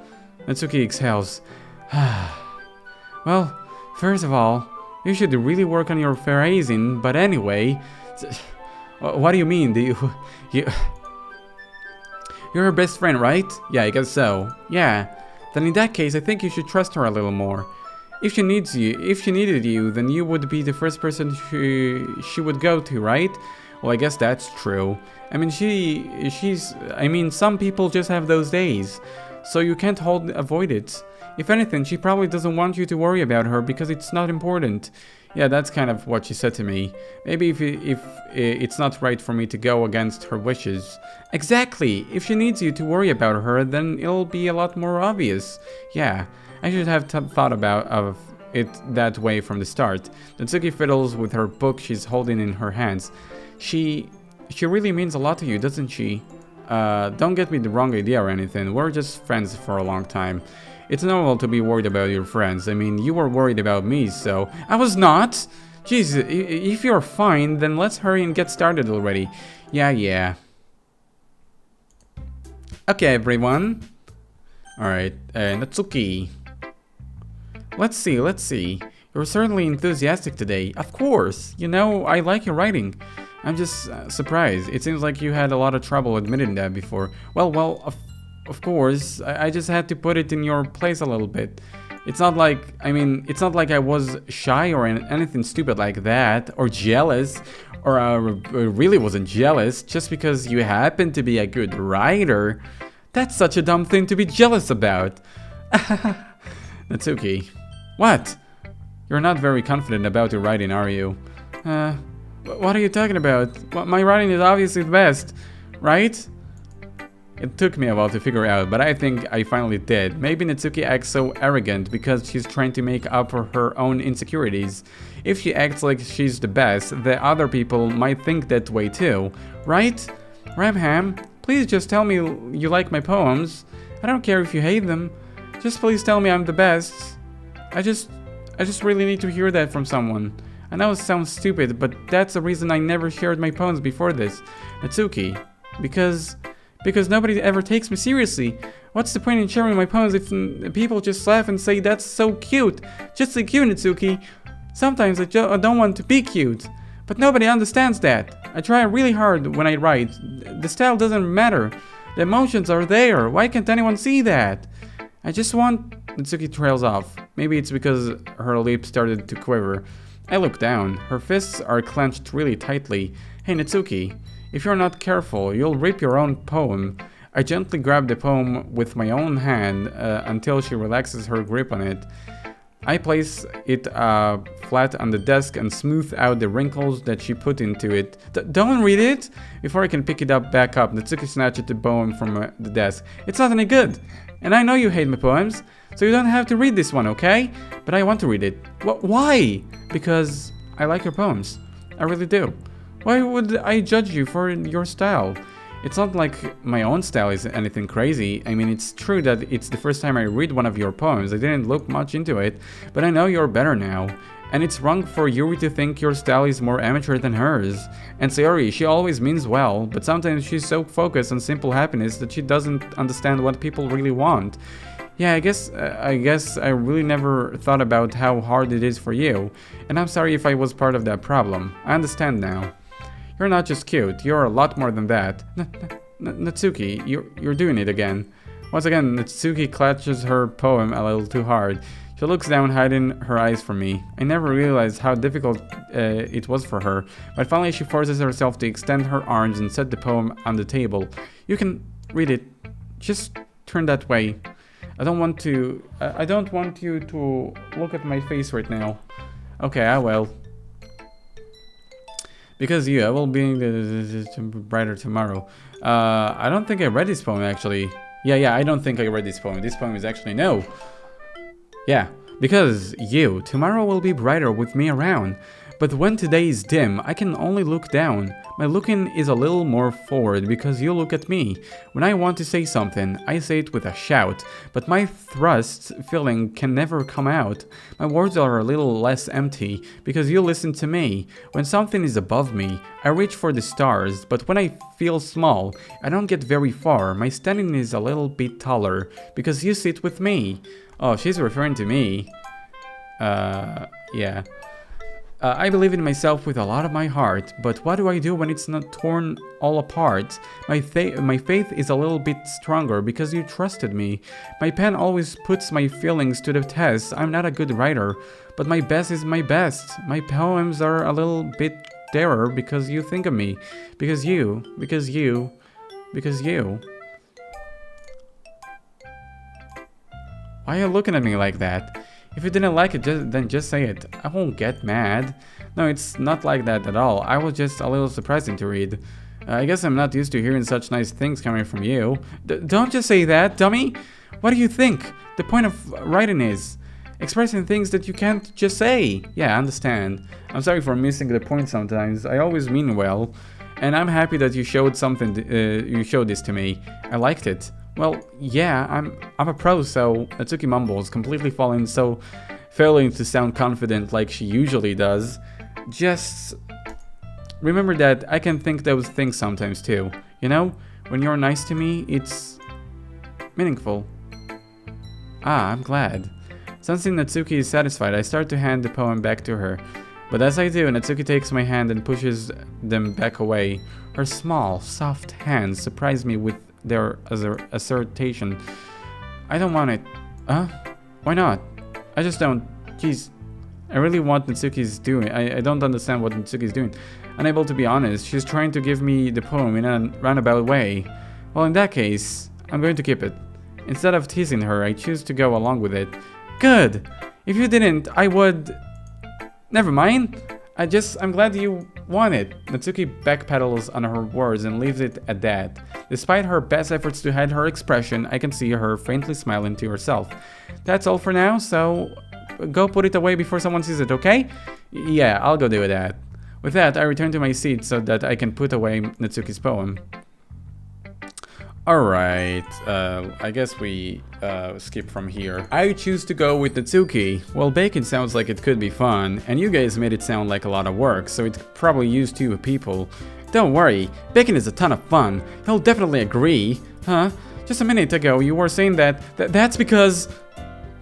Natsuki exhales. Well, first of all, you should really work on your phrasing, but anyway... What do you mean? You're her best friend, right? Yeah, I guess so. Yeah. Then in that case, I think you should trust her a little more. If she needed you, then you would be the first person she would go to, right? Well, I guess that's true. I mean, some people just have those days, so you can't avoid it. If anything, she probably doesn't want you to worry about her because it's not important. Yeah, that's kind of what she said to me. Maybe if it's not right for me to go against her wishes. Exactly! If she needs you to worry about her, then it'll be a lot more obvious. Yeah, I should have thought of it that way from the start. Natsuki fiddles with her book she's holding in her hands. She really means a lot to you, doesn't she? Don't get me the wrong idea or anything. We're just friends for a long time. It's normal to be worried about your friends. I mean, you were worried about me, so... I was not! Jeez, if you're fine, then let's hurry and get started already. Yeah. Okay, everyone. Alright, Natsuki. Let's see. You're certainly enthusiastic today. Of course! You know, I like your writing. I'm just surprised. It seems like you had a lot of trouble admitting that before. Well, of course, I just had to put it in your place a little bit. It's not like I was shy or anything stupid like that, or jealous, or really wasn't jealous just because you happen to be a good writer. That's such a dumb thing to be jealous about. Natsuki. What? You're not very confident about your writing, are you? What are you talking about? My writing is obviously the best, right? It took me a while to figure out, but I think I finally did. Maybe Natsuki acts so arrogant because she's trying to make up for her own insecurities. If she acts like she's the best, the other people might think that way too, right? Ramham, please just tell me you like my poems. I don't care if you hate them. Just please tell me I'm the best. I just really need to hear that from someone. I know it sounds stupid, but that's the reason I never shared my poems before this. Natsuki, because nobody ever takes me seriously. What's the point in sharing my poems if people just laugh and say that's so cute? Just say cute, Natsuki. Sometimes I don't want to be cute, but nobody understands that. I try really hard when I write. The style doesn't matter. The emotions are there. Why can't anyone see that? I just want... Natsuki trails off. Maybe it's because her lips started to quiver. I look down. Her fists are clenched really tightly. Hey, Natsuki. If you're not careful, you'll rip your own poem. I gently grab the poem with my own hand until she relaxes her grip on it. I place it flat on the desk and smooth out the wrinkles that she put into it. Don't read it! Before I can pick it back up, Natsuki snatched the poem from the desk. It's not any good! And I know you hate my poems, so you don't have to read this one, okay? But I want to read it. Why? Because I like your poems. I really do. Why would I judge you for your style? It's not like my own style is anything crazy. I mean, it's true that it's the first time I read one of your poems. I didn't look much into it, but I know you're better now. And it's wrong for Yuri to think your style is more amateur than hers. And Sayori, she always means well, but sometimes she's so focused on simple happiness that she doesn't understand what people really want. Yeah, I guess I really never thought about how hard it is for you. And I'm sorry if I was part of that problem. I understand now. You're not just cute, you're a lot more than that. Natsuki, you're doing it again. Once again, Natsuki clutches her poem a little too hard. She looks down, hiding her eyes from me. I never realized how difficult it was for her, but finally she forces herself to extend her arms and set the poem on the table. You can read it. Just turn that way. I don't want you to look at my face right now. Okay, I will. Because I will be brighter tomorrow. I don't think I read this poem actually. Yeah, I don't think I read this poem. This poem is actually no. Yeah, because tomorrow will be brighter with me around. But when today is dim, I can only look down. My looking is a little more forward because you look at me. When I want to say something, I say it with a shout, but my thrust feeling can never come out. My words are a little less empty because you listen to me. When something is above me, I reach for the stars, but when I feel small, I don't get very far. My standing is a little bit taller because you sit with me. Oh, she's referring to me. Yeah. I believe in myself with a lot of my heart, but what do I do when it's not torn all apart? My faith is a little bit stronger because you trusted me. My pen always puts my feelings to the test. I'm not a good writer, but my best is my best. My poems are a little bit darer because you think of me. Because you. Why are you looking at me like that? If you didn't like it, then just say it. I won't get mad. No, it's not like that at all. I was just a little surprising to read. I guess I'm not used to hearing such nice things coming from you. Don't just say that, dummy! What do you think? The point of writing is expressing things that you can't just say. Yeah, I understand. I'm sorry for missing the point sometimes. I always mean well. And I'm happy that you showed you showed this to me. I liked it. Well, yeah, I'm a pro, so Natsuki mumbles, completely failing to sound confident like she usually does. Just remember that I can think those things sometimes too. You know, when you're nice to me, it's meaningful. Ah, I'm glad. Sensing Natsuki is satisfied, I start to hand the poem back to her. But as I do, Natsuki takes my hand and pushes them back away. Her small, soft hands surprise me with their assertion. I don't want it. Huh? Why not? I just don't. Jeez. I really want Natsuki's doing. I don't understand what Natsuki's doing. Unable to be honest, she's trying to give me the poem in a roundabout way. Well, in that case, I'm going to keep it. Instead of teasing her, I choose to go along with it. Good! If you didn't, I would... Never mind. I'm glad you want it. Natsuki backpedals on her words and leaves it at that. Despite her best efforts to hide her expression, I can see her faintly smiling to herself. That's all for now, so go put it away before someone sees it, okay? Yeah, I'll go do that. With that, I return to my seat so that I can put away Natsuki's poem. Alright, I guess we skip from here. I choose to go with Natsuki. Well, bacon sounds like it could be fun, and you guys made it sound like a lot of work, so it could probably use 2 people. Don't worry, bacon is a ton of fun. He'll definitely agree. Huh? Just a minute ago, you were saying that's because...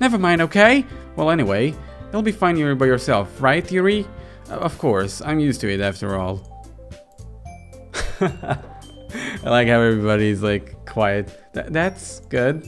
Never mind, okay? Well, anyway, you'll be fine here by yourself, right, Yuri? Of course, I'm used to it after all. I like how everybody's like quiet. That's good.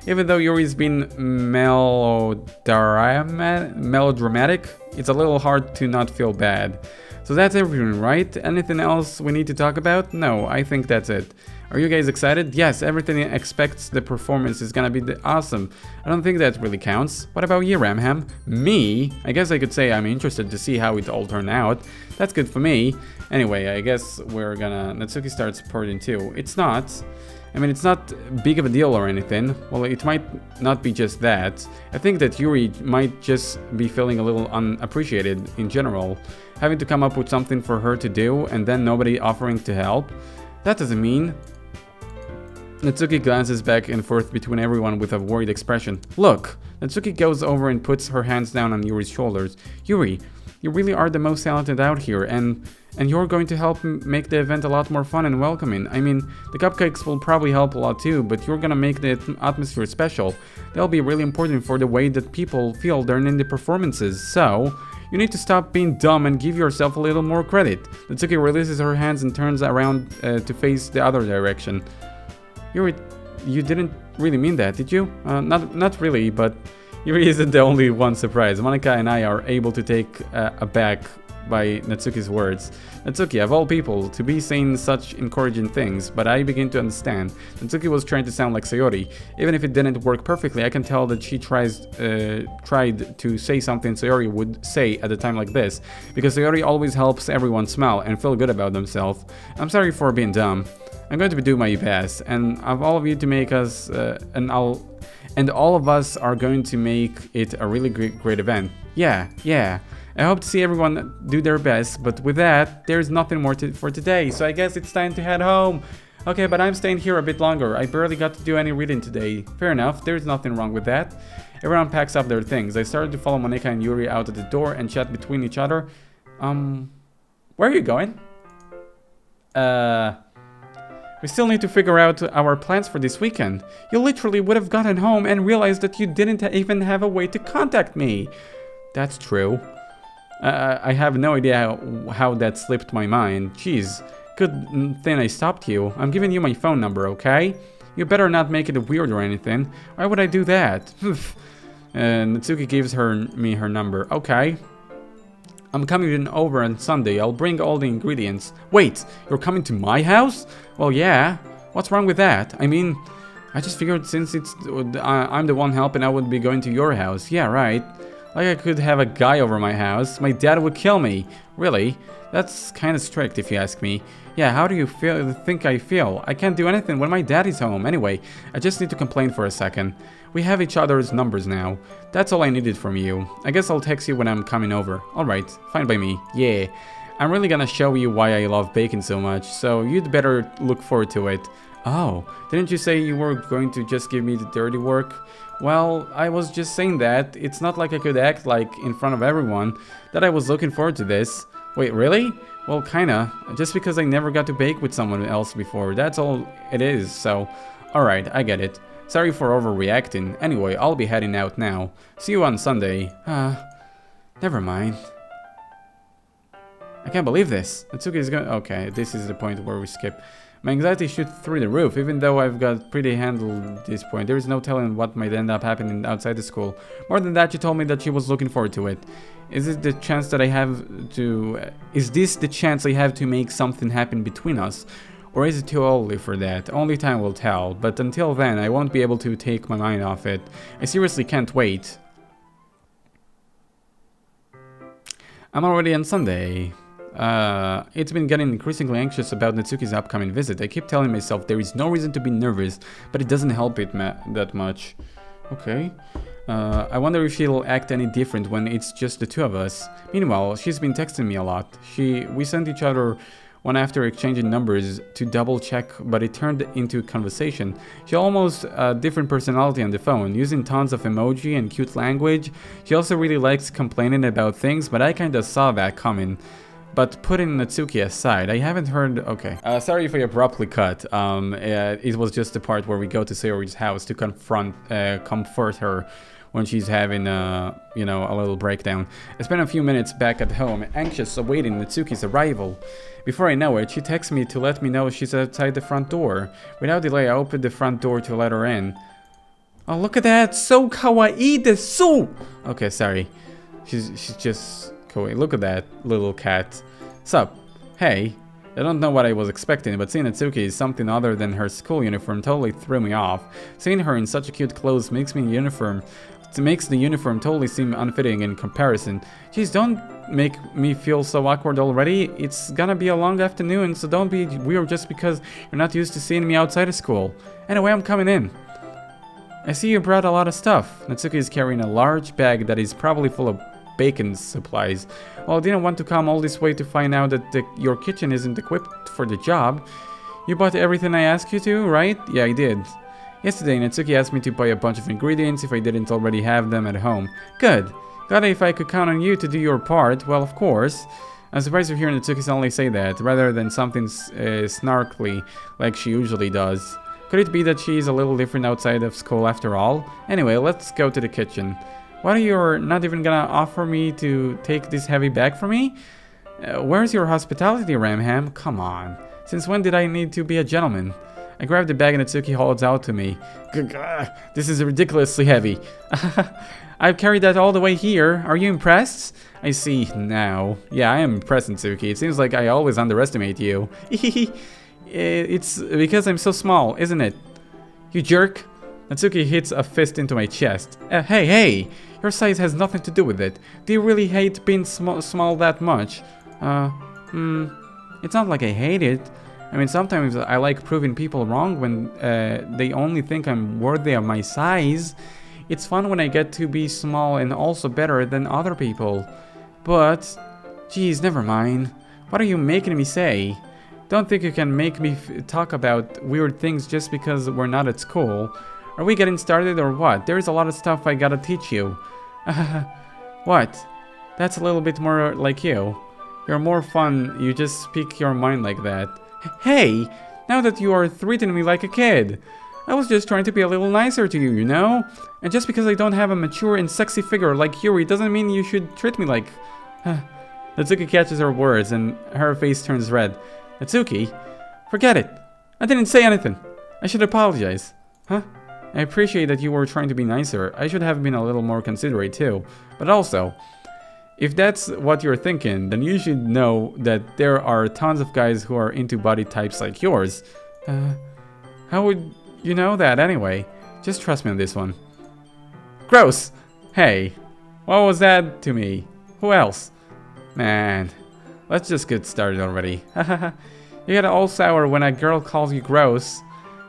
Even though Yuri's been melodramatic, it's a little hard to not feel bad. So that's everything, right? Anything else we need to talk about? No, I think that's it. Are you guys excited? Yes, everything expects the performance is gonna be awesome. I don't think that really counts. What about you, Ramham? Me? I guess I could say I'm interested to see how it all turned out. That's good for me. Anyway, I guess we're gonna... Natsuki starts supporting too. It's not. I mean, it's not big of a deal or anything. Well, it might not be just that. I think that Yuri might just be feeling a little unappreciated in general. Having to come up with something for her to do and then nobody offering to help. That doesn't mean... Natsuki glances back and forth between everyone with a worried expression. Look! Natsuki goes over and puts her hands down on Yuri's shoulders. Yuri, you really are the most talented out here, and you're going to help make the event a lot more fun and welcoming. I mean, the cupcakes will probably help a lot too, but you're gonna make the atmosphere special. They'll be really important for the way that people feel during the performances, so... You need to stop being dumb and give yourself a little more credit. Natsuki releases her hands and turns around to face the other direction. You didn't really mean that, did you? Not really, but Yuri isn't the only one surprised. Monika and I are able to take aback by Natsuki's words. Natsuki, of all people, to be saying such encouraging things, but I begin to understand. Natsuki was trying to sound like Sayori. Even if it didn't work perfectly, I can tell that she tried to say something Sayori would say at a time like this, because Sayori always helps everyone smile and feel good about themselves. I'm sorry for being dumb. I'm going to do my best, and of all of you to make us, and all of us are going to make it a really great event. Yeah. I hope to see everyone do their best, but with that, there's nothing more for today, so I guess it's time to head home. Okay, but I'm staying here a bit longer. I barely got to do any reading today. Fair enough, there's nothing wrong with that. Everyone packs up their things. I started to follow Monika and Yuri out of the door and chat between each other. Where are you going? We still need to figure out our plans for this weekend. You literally would have gotten home and realized that you didn't even have a way to contact me. That's true. I have no idea how that slipped my mind. Jeez, good thing I stopped you. I'm giving you my phone number, okay? You better not make it weird or anything. Why would I do that? Natsuki gives me her number. Okay. I'm coming over on Sunday. I'll bring all the ingredients. Wait, you're coming to my house? Well, yeah. What's wrong with that? I mean, I just figured since I'm the one helping, I would be going to your house. Yeah, right. Like I could have a guy over my house. My dad would kill me. Really? That's kind of strict if you ask me. Yeah, how do you think I feel? I can't do anything when my daddy's home. Anyway, I just need to complain for a second. We have each other's numbers now. That's all I needed from you. I guess I'll text you when I'm coming over. Alright, fine by me. Yeah. I'm really gonna show you why I love bacon so much, so you'd better look forward to it. Oh, didn't you say you were going to just give me the dirty work? Well, I was just saying that. It's not like I could act like in front of everyone that I was looking forward to this. Wait, really? Well, kinda. Just because I never got to bake with someone else before. That's all it is, so... Alright, I get it. Sorry for overreacting. Anyway, I'll be heading out now. See you on Sunday. Never mind. I can't believe this. Natsuki is going... Okay, this is the point where we skip. My anxiety shoots through the roof, even though I've got pretty handled at this point. There is no telling what might end up happening outside the school. More than that, she told me that she was looking forward to it. Is this the chance I have to make something happen between us? Or is it too early for that? Only time will tell. But until then, I won't be able to take my mind off it. I seriously can't wait. I'm already on Sunday. It's been getting increasingly anxious about Natsuki's upcoming visit. I keep telling myself there is no reason to be nervous, but it doesn't help it that much. Okay. I wonder if she'll act any different when it's just the two of us. Meanwhile, she's been texting me a lot. We sent each other one after exchanging numbers to double check, but it turned into a conversation. She almost a different personality on the phone, using tons of emoji and cute language. She also really likes complaining about things, but I kinda saw that coming. But putting Natsuki aside, I haven't heard... Okay. Sorry if I abruptly cut. It was just the part where we go to Sayori's house to comfort her when she's having a little breakdown. I spent a few minutes back at home, anxious, awaiting Natsuki's arrival. Before I know it, she texts me to let me know she's outside the front door. Without delay, I opened the front door to let her in. Oh, look at that! So kawaii desu! Okay, sorry. She's just... Look at that little cat. Sup? Hey. I don't know what I was expecting, but seeing Natsuki is something other than her school uniform totally threw me off. Seeing her in such cute clothes makes the uniform totally seem unfitting in comparison. Jeez, don't make me feel so awkward already. It's gonna be a long afternoon, so don't be weird just because you're not used to seeing me outside of school. Anyway, I'm coming in. I see you brought a lot of stuff. Natsuki is carrying a large bag that is probably full of bacon supplies. Well, I didn't want to come all this way to find out that your kitchen isn't equipped for the job. You bought everything I asked you to, right? Yeah, I did. Yesterday, Natsuki asked me to buy a bunch of ingredients if I didn't already have them at home. Good. Glad if I could count on you to do your part. Well, of course. I'm surprised to hear Natsuki suddenly say that, rather than something snarkly like she usually does. Could it be that she's a little different outside of school after all? Anyway, let's go to the kitchen. What, are you not even gonna offer me to take this heavy bag for me? Where's your hospitality, Ramham? Come on. Since when did I need to be a gentleman? I grab the bag and Natsuki holds out to me. This is ridiculously heavy. I've carried that all the way here. Are you impressed? I see now. Yeah, I am impressed, Natsuki. It seems like I always underestimate you. It's because I'm so small, isn't it? You jerk. Natsuki hits a fist into my chest. Hey! Your size has nothing to do with it. Do you really hate being small that much? It's not like I hate it. I mean, sometimes I like proving people wrong when they only think I'm worthy of my size. It's fun when I get to be small and also better than other people. But, geez, never mind. What are you making me say? Don't think you can make me talk about weird things just because we're not at school. Are we getting started or what? There's a lot of stuff I gotta teach you. What? That's a little bit more like you. You're more fun, you just speak your mind like that. Hey! Now that you are treating me like a kid. I was just trying to be a little nicer to you, you know? And just because I don't have a mature and sexy figure like Yuri doesn't mean you should treat me like... Natsuki catches her words and her face turns red. Natsuki? Forget it. I didn't say anything. I should apologize. Huh? I appreciate that you were trying to be nicer. I should have been a little more considerate too. But also, if that's what you're thinking, then you should know that there are tons of guys who are into body types like yours. How would you know that anyway? Just trust me on this one. Gross! Hey, what was that to me? Who else? Man, let's just get started already. You get all sour when a girl calls you gross.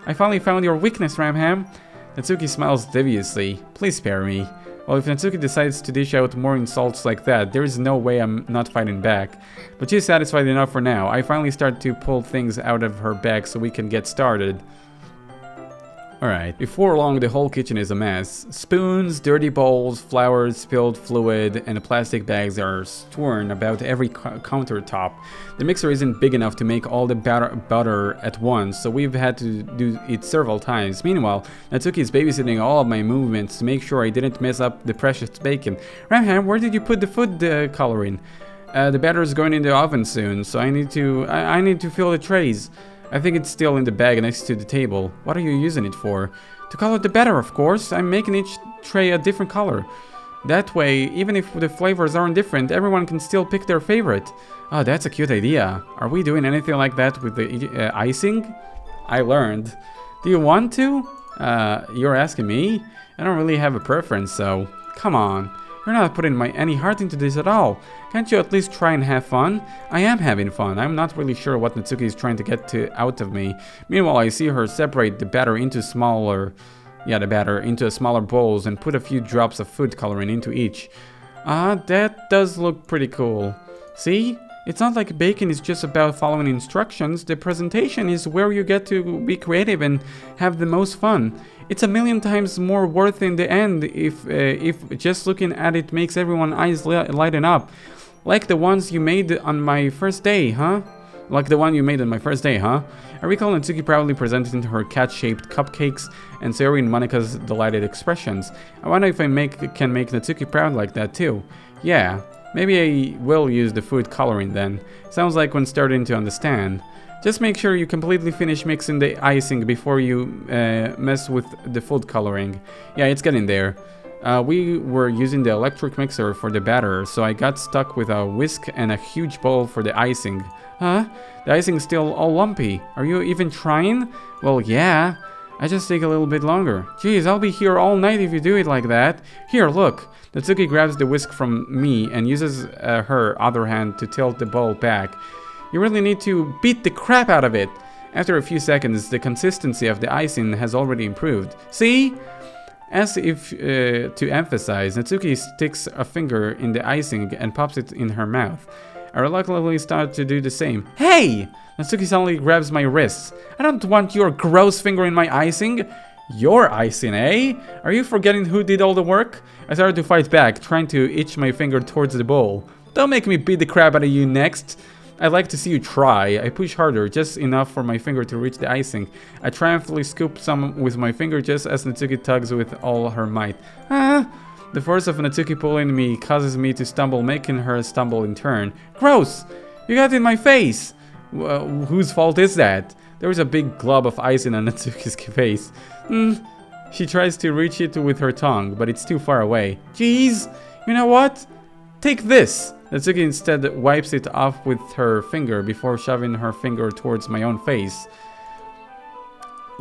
I finally found your weakness, Ramham. Natsuki smiles deviously. Please spare me. Well, if Natsuki decides to dish out more insults like that, there is no way I'm not fighting back. But she's satisfied enough for now. I finally start to pull things out of her bag so we can get started. Alright, before long the whole kitchen is a mess. Spoons, dirty bowls, flowers, spilled fluid, and plastic bags are strewn about every countertop. The mixer isn't big enough to make all the butter at once, so we've had to do it several times. Meanwhile, Natsuki is babysitting all of my movements to make sure I didn't mess up the precious bacon. Ramham, where did you put the food coloring? The batter is going in the oven soon, so I need to fill the trays. I think it's still in the bag next to the table. What are you using it for? To color the batter, of course. I'm making each tray a different color. That way, even if the flavors aren't different, everyone can still pick their favorite. Oh, that's a cute idea. Are we doing anything like that with the icing? I learned. Do you want to? You're asking me? I don't really have a preference, so... Come on. You're not putting any heart into this at all. Can't you at least try and have fun? I am having fun. I'm not really sure what Natsuki is trying to get out of me. Meanwhile, I see her separate the batter into smaller bowls and put a few drops of food coloring into each. That does look pretty cool. See? It's not like baking is just about following instructions. The presentation is where you get to be creative and have the most fun. It's a million times more worth in the end if just looking at it makes everyone's eyes lighten up. Like the ones you made on my first day, huh? Like the one you made on my first day, huh? I recall Natsuki proudly presenting her cat-shaped cupcakes and Sayori and Monika's delighted expressions. I wonder if I can make Natsuki proud like that too. Yeah, maybe I will use the food coloring then. Sounds like one starting to understand. Just make sure you completely finish mixing the icing before you mess with the food coloring. Yeah, it's getting there. We were using the electric mixer for the batter, so I got stuck with a whisk and a huge bowl for the icing. Huh? The icing's still all lumpy. Are you even trying? Well, yeah. I just take a little bit longer. Jeez, I'll be here all night if you do it like that. Here, look. Natsuki grabs the whisk from me and uses her other hand to tilt the bowl back. You really need to beat the crap out of it. After a few seconds, the consistency of the icing has already improved. See? As if to emphasize, Natsuki sticks a finger in the icing and pops it in her mouth. I reluctantly start to do the same. Hey! Natsuki suddenly grabs my wrists. I don't want your gross finger in my icing. Your icing, eh? Are you forgetting who did all the work? I started to fight back, trying to itch my finger towards the bowl. Don't make me beat the crap out of you next. I'd like to see you try. I push harder, just enough for my finger to reach the icing. I triumphantly scoop some with my finger just as Natsuki tugs with all her might. Ah! The force of Natsuki pulling me causes me to stumble, making her stumble in turn. Gross! You got it in my face! Whose fault is that? There was a big glob of icing on Natsuki's face. She tries to reach it with her tongue, but it's too far away. Jeez! You know what? Take this! Natsuki instead wipes it off with her finger before shoving her finger towards my own face.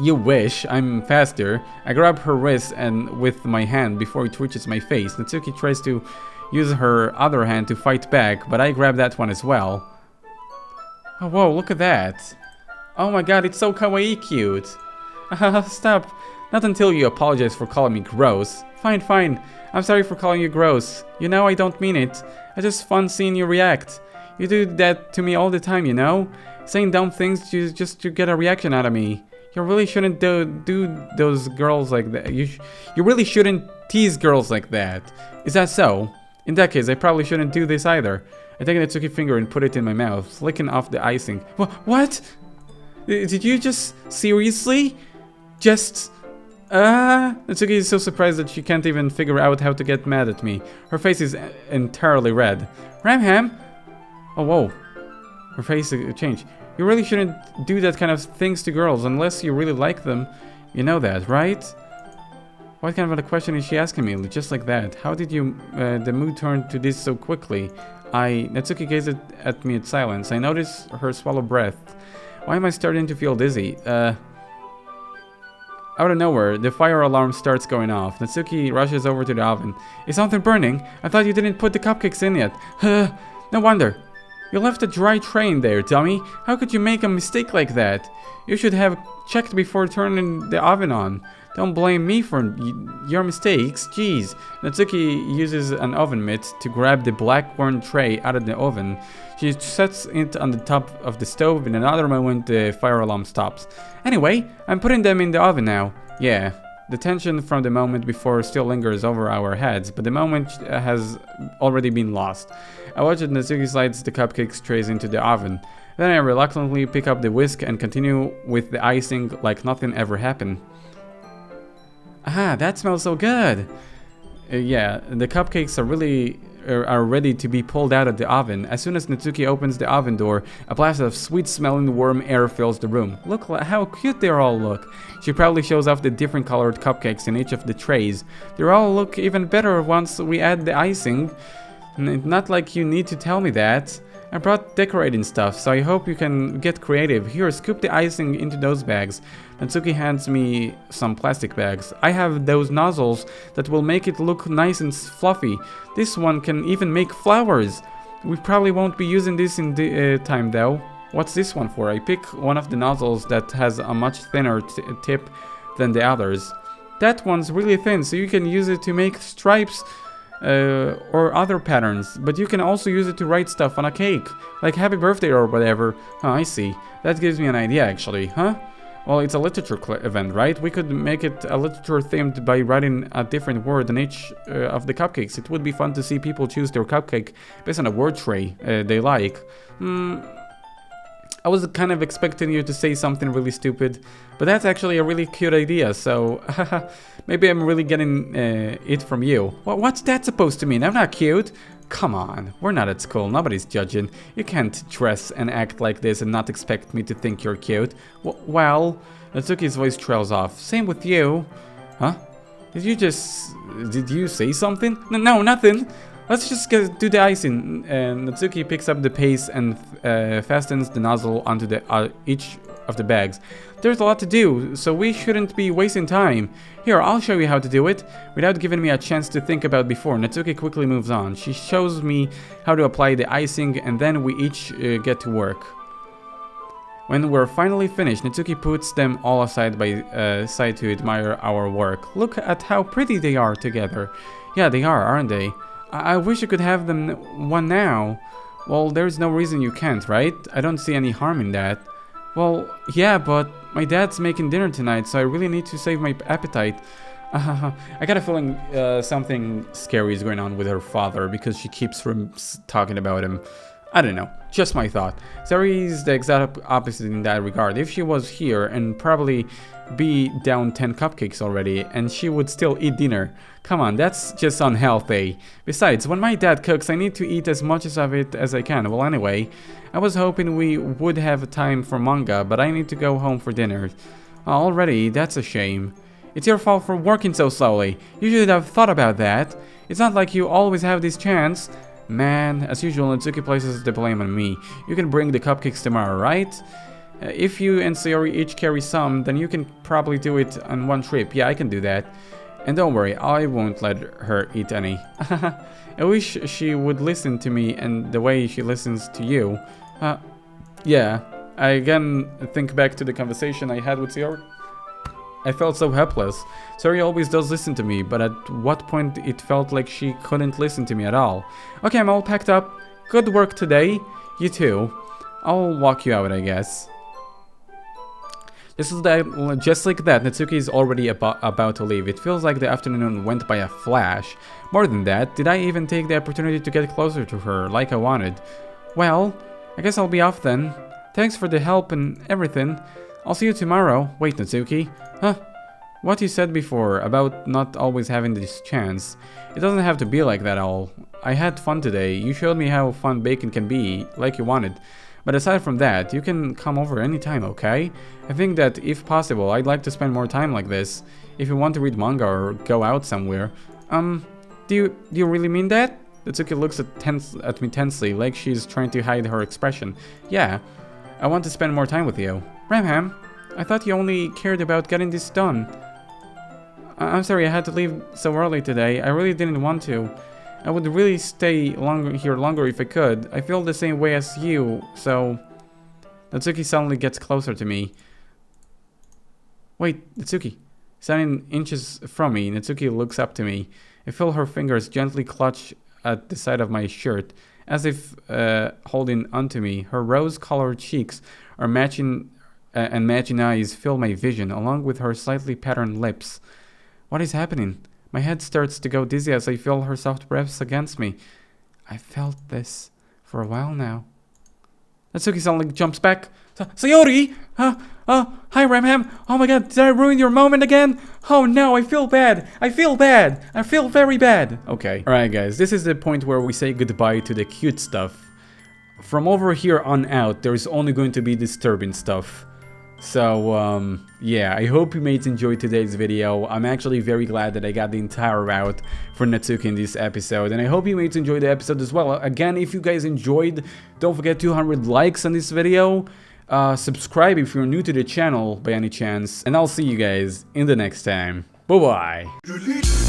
You wish, I'm faster. I grab her wrist and with my hand before it reaches my face. Natsuki tries to use her other hand to fight back, but I grab that one as well. Oh, whoa, look at that. Oh my god, it's so kawaii cute. Stop. Not until you apologize for calling me gross. Fine. I'm sorry for calling you gross. You know I don't mean it. It's just fun seeing you react. You do that to me all the time, you know? Saying dumb things just to get a reaction out of me. You really shouldn't do those girls like that. You really shouldn't tease girls like that. Is that so? In that case, I probably shouldn't do this either. I take a Natsuki finger and put it in my mouth, licking off the icing. What? Did you just seriously? Natsuki is so surprised that she can't even figure out how to get mad at me. Her face is entirely red. Ramham? Oh, whoa. Her face changed. You really shouldn't do that kind of things to girls unless you really like them. You know that, right? What kind of a question is she asking me? Just like that. How did the mood turn to this so quickly? Natsuki gazed at me in silence. I noticed her swallow breath. Why am I starting to feel dizzy? Out of nowhere, the fire alarm starts going off. Natsuki rushes over to the oven. Is something burning? I thought you didn't put the cupcakes in yet. No wonder. You left a dry tray in there, dummy. How could you make a mistake like that? You should have checked before turning the oven on. Don't blame me for your mistakes. Jeez. Natsuki uses an oven mitt to grab the black worn tray out of the oven. She sets it on the top of the stove. In another moment, the fire alarm stops. Anyway, I'm putting them in the oven now. Yeah. The tension from the moment before still lingers over our heads, but the moment has already been lost. I watch as Natsuki slides the cupcakes trays into the oven. Then I reluctantly pick up the whisk and continue with the icing like nothing ever happened. Ah, that smells so good! Yeah, the cupcakes are ready to be pulled out of the oven. As soon as Natsuki opens the oven door, a blast of sweet-smelling warm air fills the room. Look how cute they all look. She proudly shows off the different colored cupcakes in each of the trays. They all look even better once we add the icing. Not like you need to tell me that. I brought decorating stuff, so I hope you can get creative. Here, scoop the icing into those bags. Natsuki hands me some plastic bags. I have those nozzles that will make it look nice and fluffy. This one can even make flowers. We probably won't be using this in the time though. What's this one for? I pick one of the nozzles that has a much thinner tip than the others. That one's really thin, so you can use it to make stripes or other patterns, but you can also use it to write stuff on a cake, like happy birthday or whatever. Oh, I see. That gives me an idea actually, huh? Well, it's a literature event, right? We could make it a literature themed by writing a different word on each of the cupcakes. It would be fun to see people choose their cupcake based on a word tray they like. I was kind of expecting you to say something really stupid, but that's actually a really cute idea, so maybe I'm really getting it from you. What's that supposed to mean? I'm not cute. Come on, we're not at school, nobody's judging. You can't dress and act like this and not expect me to think you're cute. Well, Natsuki's voice trails off. Same with you. Huh? Did you say something? No, nothing. Let's just do the icing. And Natsuki picks up the paste and fastens the nozzle onto each of the bags. There's a lot to do, so we shouldn't be wasting time. Here, I'll show you how to do it. Without giving me a chance to think about before, Natsuki quickly moves on. She shows me how to apply the icing, and then we each get to work. When we're finally finished, Natsuki puts them all aside by side to admire our work. Look at how pretty they are together. Yeah, they are, aren't they? I wish I could have them one now. Well, there's no reason you can't, right? I don't see any harm in that. Well, yeah, but my dad's making dinner tonight, so I really need to save my appetite. I got a feeling something scary is going on with her father because she keeps talking about him. I don't know, just my thought. Sari is the exact opposite in that regard. If she was here and probably be down 10 cupcakes already and she would still eat dinner. Come on, that's just unhealthy. Besides, when my dad cooks, I need to eat as much of it as I can. Well, anyway, I was hoping we would have time for manga, but I need to go home for dinner. Already, that's a shame. It's your fault for working so slowly. You should have thought about that. It's not like you always have this chance. Man, as usual, Natsuki places the blame on me. You can bring the cupcakes tomorrow, right? If you and Sayori each carry some, then you can probably do it on one trip. Yeah, I can do that. And don't worry, I won't let her eat any. I wish she would listen to me and the way she listens to you. Yeah, I again think back to the conversation I had with Sayori. I felt so helpless. Sayori always does listen to me, but at what point it felt like she couldn't listen to me at all. Okay, I'm all packed up. Good work today. You too. I'll walk you out, I guess. Just like that, Natsuki is already about to leave. It feels like the afternoon went by a flash. More than that, did I even take the opportunity to get closer to her, like I wanted? Well, I guess I'll be off then. Thanks for the help and everything. I'll see you tomorrow. Wait, Natsuki. Huh? What you said before about not always having this chance. It doesn't have to be like that all. I had fun today. You showed me how fun bacon can be, like you wanted. But aside from that, you can come over anytime, okay? I think that if possible, I'd like to spend more time like this. If you want to read manga or go out somewhere. Do you really mean that? Natsuki looks at me tensely, like she's trying to hide her expression. Yeah, I want to spend more time with you. Ramham, I thought you only cared about getting this done. I'm sorry I had to leave so early today. I really didn't want to. I would really stay here longer if I could. I feel the same way as you, so... Natsuki suddenly gets closer to me. Wait, Natsuki. Standing inches from me, Natsuki looks up to me. I feel her fingers gently clutch at the side of my shirt, as if holding onto me. Her rose-colored cheeks are matching eyes fill my vision, along with her slightly patterned lips. What is happening? My head starts to go dizzy as I feel her soft breaths against me. I felt this for a while now. Natsuki suddenly jumps back. Sayori! Hi Ramham! Oh my god, did I ruin your moment again? Oh no, I feel bad! I feel bad! I feel very bad! Okay. Alright guys, this is the point where we say goodbye to the cute stuff. From over here on out, there's only going to be disturbing stuff. So, yeah, I hope you mates enjoyed today's video. I'm actually very glad that I got the entire route for Natsuki in this episode. And I hope you mates enjoyed the episode as well. Again, if you guys enjoyed, don't forget 200 likes on this video. Subscribe if you're new to the channel by any chance. And I'll see you guys in the next time. Bye-bye.